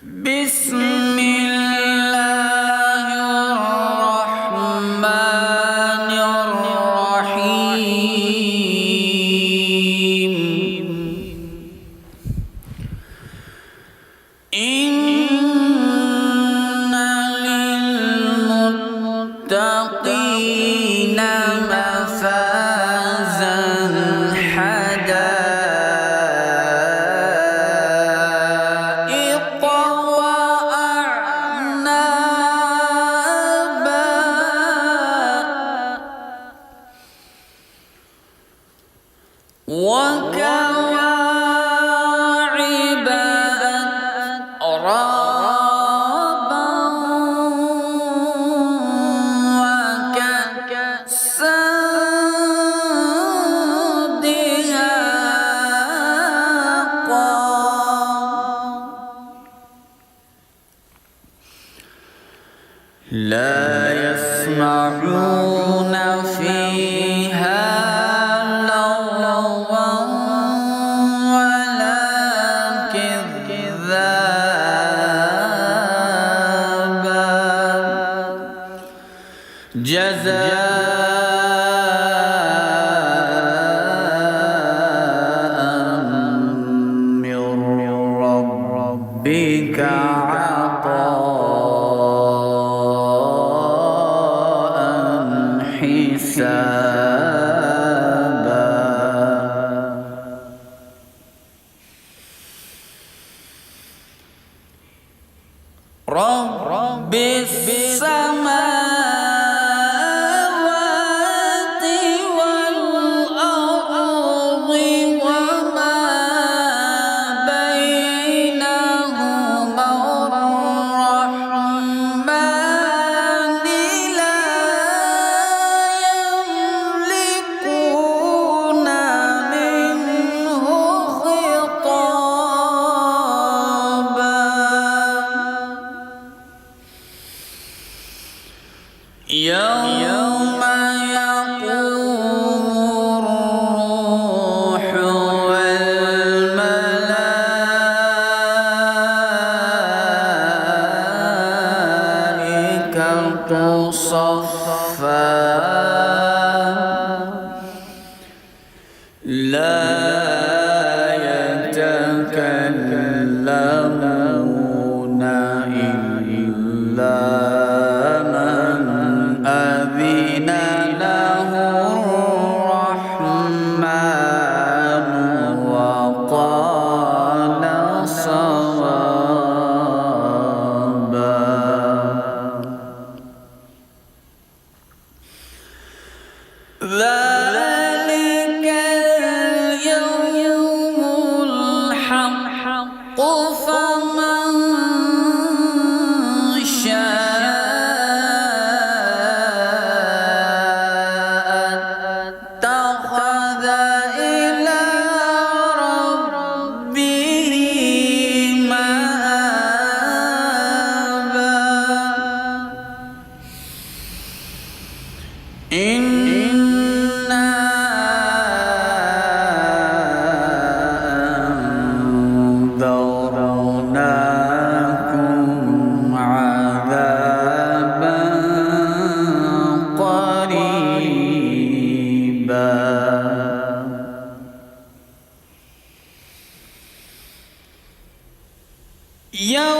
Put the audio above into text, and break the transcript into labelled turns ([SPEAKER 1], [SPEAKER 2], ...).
[SPEAKER 1] بسم الله الرحمن الرحيم إن للمتقين مفازا حدائق وأعنابا وكواعب أترابا وكأسا دهاقا لا يسمعون فيها لغوا ولا كذابا جزاء من ربك عطاء حسابا رب السماوات والأرض وما بينهما الرحمن لا يملكون منه خطابا يوم يقوم الروح والملائكة صفا لا يتكلمون إلا من أذن له الرحمن وقال صوابا ذلك اليوم الحق فمن اتخذ إلى ربه مآبا إنا أنذرناكم عذابا قريبا يوم